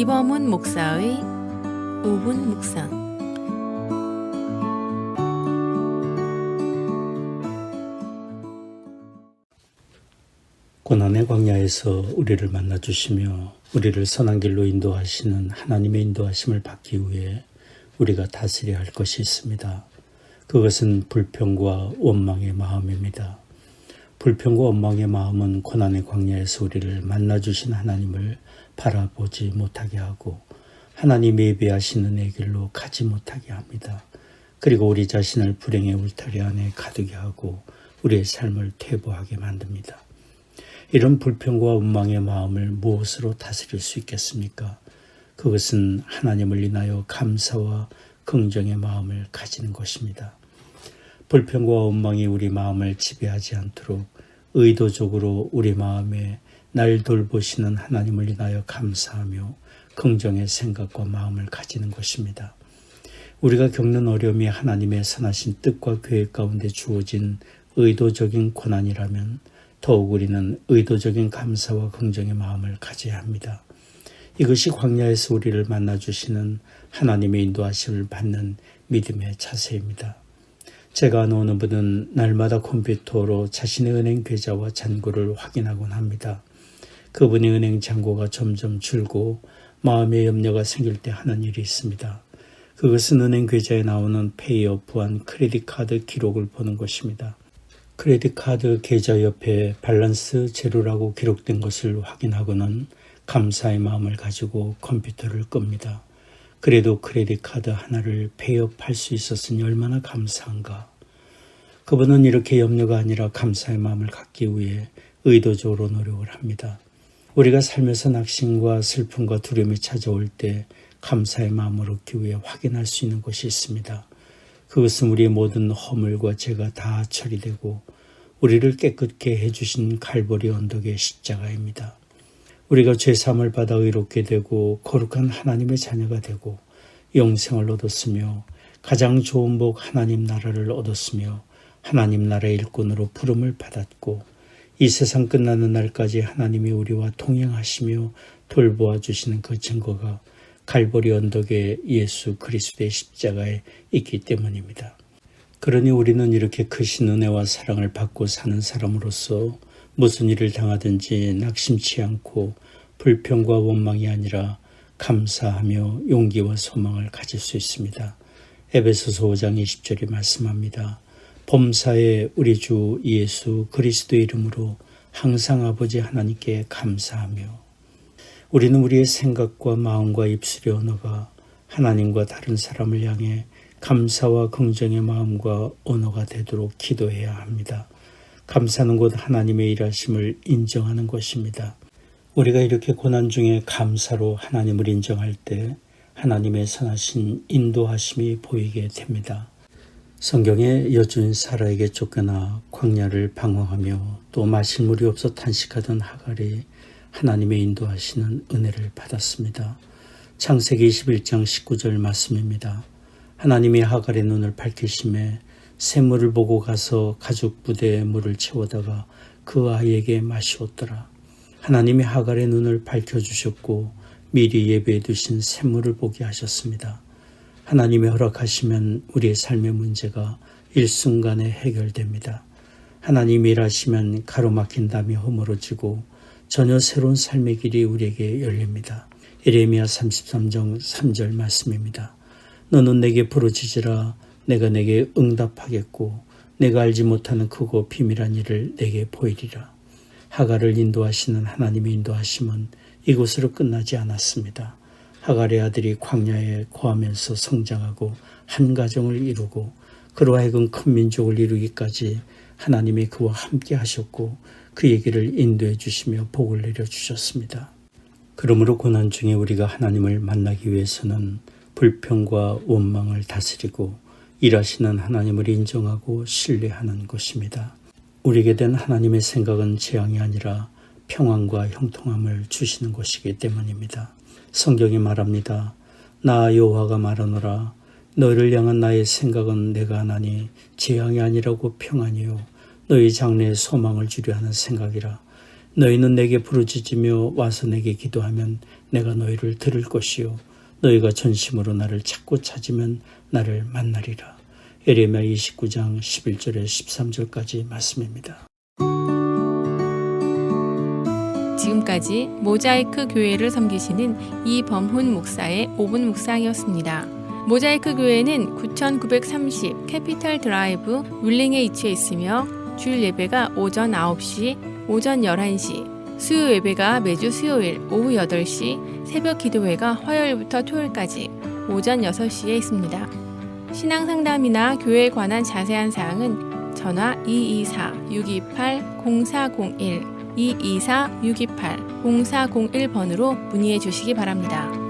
이범훈 목사의 5분 묵상. 고난의 광야에서 우리를 만나주시며 우리를 선한 길로 인도하시는 하나님의 인도하심을 받기 위해 우리가 다스려야 할 것이 있습니다. 그것은 불평과 원망의 마음입니다. 불평과 원망의 마음은 고난의 광야에서 우리를 만나주신 하나님을 바라보지 못하게 하고 하나님이 예비하신 은혜의 길로 가지 못하게 합니다. 그리고 우리 자신을 불행의 울타리 안에 가두게 하고 우리의 삶을 퇴보하게 만듭니다. 이런 불평과 원망의 마음을 무엇으로 다스릴 수 있겠습니까? 그것은 하나님을 인하여 감사와 긍정의 마음을 가지는 것입니다. 불평과 원망이 우리 마음을 지배하지 않도록 의도적으로 우리 마음에 날 돌보시는 하나님을 인하여 감사하며 긍정의 생각과 마음을 가지는 것입니다. 우리가 겪는 어려움이 하나님의 선하신 뜻과 계획 가운데 주어진 의도적인 고난이라면 더욱 우리는 의도적인 감사와 긍정의 마음을 가져야 합니다. 이것이 광야에서 우리를 만나주시는 하나님의 인도하심을 받는 믿음의 자세입니다. 제가 아는 어느 분은 날마다 컴퓨터로 자신의 은행 계좌와 잔고를 확인하곤 합니다. 그분의 은행 잔고가 점점 줄고 마음의 염려가 생길 때 하는 일이 있습니다. 그것은 은행 계좌에 나오는 페이어프한 크레딧 카드 기록을 보는 것입니다. 크레딧 카드 계좌 옆에 밸런스 제로라고 기록된 것을 확인하고는 감사의 마음을 가지고 컴퓨터를 끕니다. 그래도 크레딧 카드 하나를 페이업할 수 있었으니 얼마나 감사한가. 그분은 이렇게 염려가 아니라 감사의 마음을 갖기 위해 의도적으로 노력을 합니다. 우리가 살면서 낙심과 슬픔과 두려움이 찾아올 때 감사의 마음을 얻기 위해 확인할 수 있는 것이 있습니다. 그것은 우리의 모든 허물과 죄가 다 처리되고 우리를 깨끗게 해주신 갈보리 언덕의 십자가입니다. 우리가 죄사함을 받아 의롭게 되고 거룩한 하나님의 자녀가 되고 영생을 얻었으며 가장 좋은 복 하나님 나라를 얻었으며 하나님 나라의 일꾼으로 부름을 받았고 이 세상 끝나는 날까지 하나님이 우리와 동행하시며 돌보아 주시는 그 증거가 갈보리 언덕의 예수 그리스도의 십자가에 있기 때문입니다. 그러니 우리는 이렇게 크신 은혜와 사랑을 받고 사는 사람으로서 무슨 일을 당하든지 낙심치 않고 불평과 원망이 아니라 감사하며 용기와 소망을 가질 수 있습니다. 에베소서 5장 20절이 말씀합니다. 범사에 우리 주 예수 그리스도의 이름으로 항상 아버지 하나님께 감사하며. 우리는 우리의 생각과 마음과 입술의 언어가 하나님과 다른 사람을 향해 감사와 긍정의 마음과 언어가 되도록 기도해야 합니다. 감사는 곧 하나님의 일하심을 인정하는 것입니다. 우리가 이렇게 고난 중에 감사로 하나님을 인정할 때 하나님의 선하신 인도하심이 보이게 됩니다. 성경에 여주인 사라에게 쫓겨나 광야를 방황하며 또 마실 물이 없어 탄식하던 하갈이 하나님의 인도하시는 은혜를 받았습니다. 창세기 21장 19절 말씀입니다. 하나님이 하갈의 눈을 밝히심에 샘물을 보고 가서 가죽 부대에 물을 채우다가 그 아이에게 마시었더라. 하나님이 하갈의 눈을 밝혀주셨고 미리 예배해 두신 샘물을 보게 하셨습니다. 하나님이 허락하시면 우리의 삶의 문제가 일순간에 해결됩니다. 하나님이 일하시면 가로막힌 담이 허물어지고 전혀 새로운 삶의 길이 우리에게 열립니다. 예레미야 33장 3절 말씀입니다. 너는 내게 부르짖으라 내가 내게 응답하겠고 내가 알지 못하는 크고 비밀한 일을 내게 보이리라. 하갈을 인도하시는 하나님의 인도하심은 이곳으로 끝나지 않았습니다. 하갈의 아들이 광야에 거하면서 성장하고 한 가정을 이루고 그로 하여금 큰 민족을 이루기까지 하나님이 그와 함께 하셨고 그의 길을 인도해 주시며 복을 내려주셨습니다. 그러므로 고난 중에 우리가 하나님을 만나기 위해서는 불평과 원망을 다스리고 일하시는 하나님을 인정하고 신뢰하는 것입니다. 우리에게 된 하나님의 생각은 재앙이 아니라 평안과 형통함을 주시는 것이기 때문입니다. 성경이 말합니다. 나 여호와가 말하노라 너희를 향한 나의 생각은 내가 하나니 재앙이 아니라고 평안이요 너희 장래에 소망을 주려 하는 생각이라. 너희는 내게 부르짖으며 와서 내게 기도하면 내가 너희를 들을 것이요 너희가 전심으로 나를 찾으면 나를 만나리라. 예레미야 29장 11절에 13절까지 말씀입니다. 지금까지 모자이크 교회를 섬기시는 이범훈 목사의 5분 묵상이었습니다. 모자이크 교회는 9930 캐피탈 드라이브 윌링에 위치해 있으며 주일 예배가 오전 9시, 오전 11시, 수요 예배가 매주 수요일 오후 8시, 새벽 기도회가 화요일부터 토요일까지 오전 6시에 있습니다. 신앙 상담이나 교회에 관한 자세한 사항은 전화 224-628-0401, 224-628-0401번으로 문의해 주시기 바랍니다.